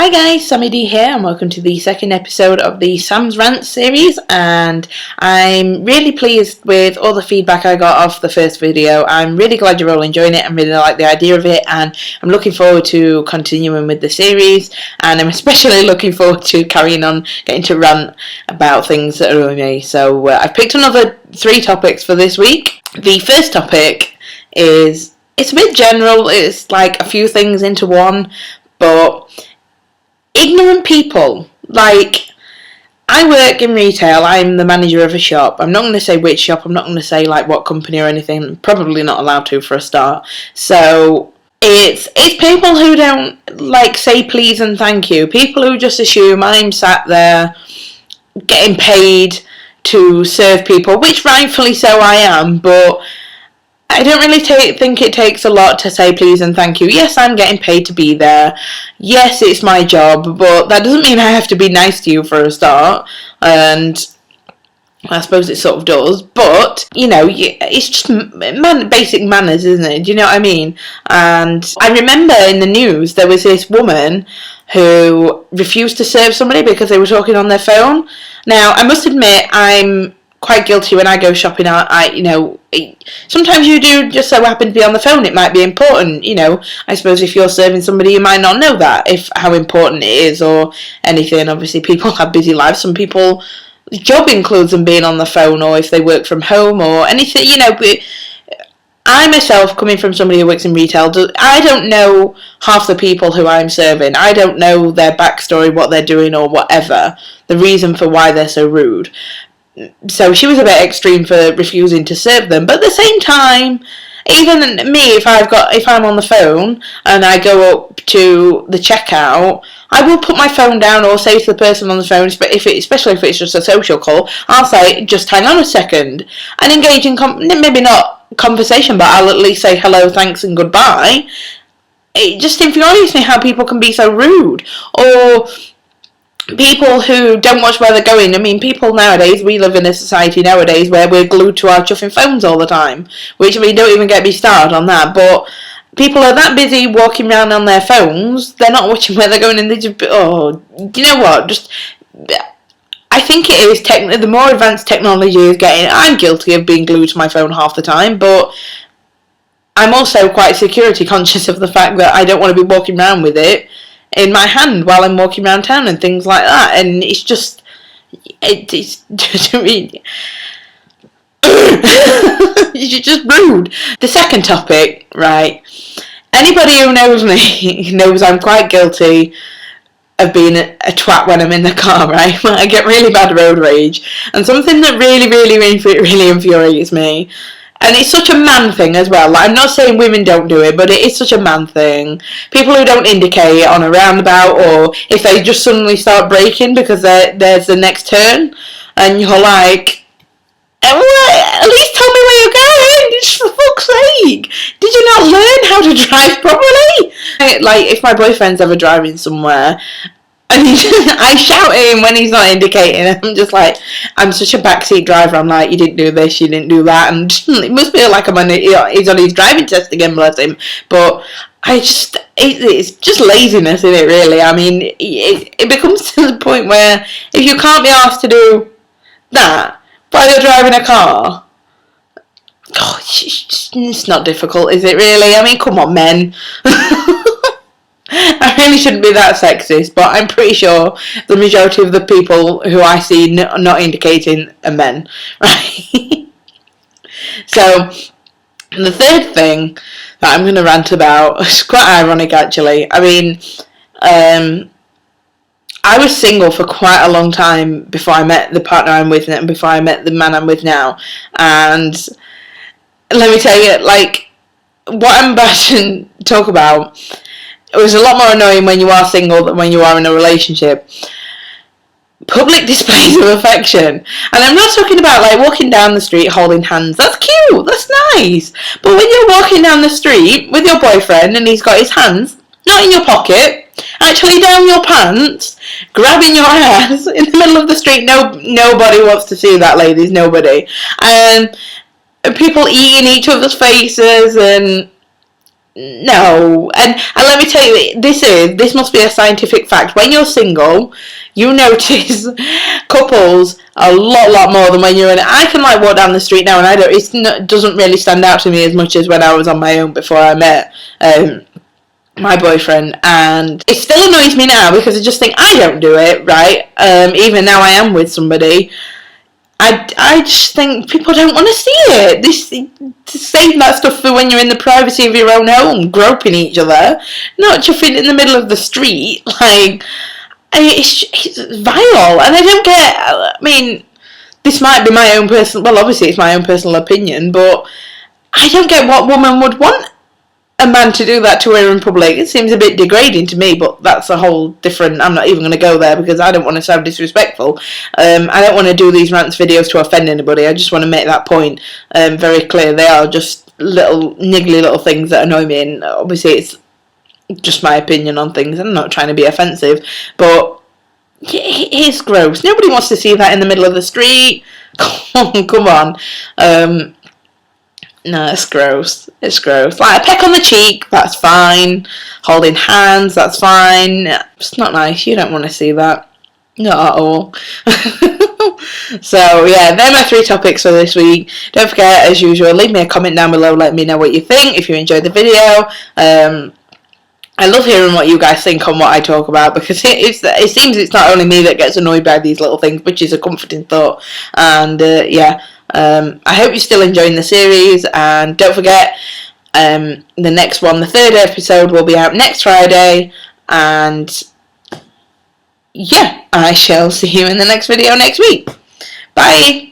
Hi guys, Sammie D here and welcome to the second episode of the Sam's Rants series, and I'm really pleased with all the feedback I got off the first video. I'm really glad you're all enjoying it and really like the idea of it, and I'm looking forward to continuing with the series, and I'm especially looking forward to carrying on getting to rant about things that are with me. So I've picked another 3 topics for this week. The first topic it's a bit general, it's like a few things into one, but ignorant people. Like, I work in retail, I'm the manager of a shop. I'm not going to say which shop, I'm not going to say like what company or anything, I'm probably not allowed to for a start. So it's people who don't like say please and thank you, people who just assume I'm sat there getting paid to serve people, which rightfully so I am, but I don't really think it takes a lot to say please and thank you. Yes, I'm getting paid to be there. Yes, it's my job, but that doesn't mean I have to be nice to you for a start. And I suppose it sort of does. But, you know, it's just basic manners, isn't it? Do you know what I mean? And I remember in the news there was this woman who refused to serve somebody because they were talking on their phone. Now, I must admit, I'm quite guilty when I go shopping. Sometimes you do just so happen to be on the phone. It might be important, I suppose if you're serving somebody you might not know that, how important it is or anything. Obviously people have busy lives. Some people, job includes them being on the phone, or if they work from home or anything, I myself, coming from somebody who works in retail, I don't know half the people who I'm serving. I don't know their backstory, what they're doing or whatever, the reason for why they're so rude. So she was a bit extreme for refusing to serve them, but at the same time, even me, if I'm on the phone and I go up to the checkout, I will put my phone down or say to the person on the phone, especially if it's just a social call, I'll say, just hang on a second, and engage in maybe not conversation, but I'll at least say hello, thanks and goodbye. It just infuriates me how people can be so rude, or people who don't watch where they're going. I mean, people nowadays, we live in a society nowadays where we're glued to our chuffing phones all the time, which, I mean, don't even get me started on that, but people are that busy walking around on their phones, they're not watching where they're going, and they just, do you know what, I think it is, the more advanced technology is getting, I'm guilty of being glued to my phone half the time, but I'm also quite security conscious of the fact that I don't want to be walking around with it in my hand while I'm walking around town and things like that, and it's just really it's just rude. The second topic, right, anybody who knows me knows I'm quite guilty of being a twat when I'm in the car, right? I get really bad road rage, and something that really infuriates me, and it's such a man thing as well. Like, I'm not saying women don't do it, but it is such a man thing. People who don't indicate on a roundabout, or if they just suddenly start braking because there's the next turn, and you're like, at least tell me where you're going, just for fuck's sake. Did you not learn how to drive properly? Like, if my boyfriend's ever driving somewhere, and I shout at him when he's not indicating, and I'm just like, I'm such a backseat driver, I'm like, you didn't do this, you didn't do that, and it must feel like he's on his driving test again, bless him, but it's just laziness, isn't it, really? I mean, it becomes to the point where if you can't be asked to do that while you're driving a car, it's not difficult, is it, really? I mean, come on, men. I really shouldn't be that sexist, but I'm pretty sure the majority of the people who I see not indicating are men, right? So, the third thing that I'm going to rant about is quite ironic, actually. I mean, I was single for quite a long time before I met the partner I'm with, and before I met the man I'm with now, and let me tell you, like, what I'm about to talk about, it was a lot more annoying when you are single than when you are in a relationship. Public displays of affection. And I'm not talking about like walking down the street holding hands. That's cute, that's nice. But when you're walking down the street with your boyfriend and he's got his hands not in your pocket, actually down your pants, grabbing your ass in the middle of the street, nobody wants to see that, ladies, nobody. And people eating each other's faces, and No, and let me tell you, this must be a scientific fact. When you're single, you notice couples a lot more than when you're in it. I can like walk down the street now, and it doesn't really stand out to me as much as when I was on my own before I met my boyfriend, and it still annoys me now because I just think I don't do it right. Even now I am with somebody. I just think people don't want to see it. To save that stuff for when you're in the privacy of your own home, groping each other, not chuffing in the middle of the street. Like, it's vile, and I don't get. I mean, this might be my own personal. Well, obviously, it's my own personal opinion, but I don't get what woman would want a man to do that to her in public. It seems a bit degrading to me, but that's a whole different. I'm not even going to go there because I don't want to sound disrespectful. I don't want to do these rants videos to offend anybody. I just want to make that point very clear. They are just little niggly little things that annoy me, and obviously it's just my opinion on things. I'm not trying to be offensive, but it's gross. Nobody wants to see that in the middle of the street. Come on. No, it's gross. It's gross. Like a peck on the cheek, that's fine. Holding hands, that's fine. It's not nice. You don't want to see that. Not at all. So, yeah, they're my 3 topics for this week. Don't forget, as usual, leave me a comment down below. Let me know what you think, if you enjoyed the video. I love hearing what you guys think on what I talk about, because it seems it's not only me that gets annoyed by these little things, which is a comforting thought. And, yeah. I hope you're still enjoying the series, and don't forget, the next one, the 3rd episode, will be out next Friday, and yeah, I shall see you in the next video next week. Bye!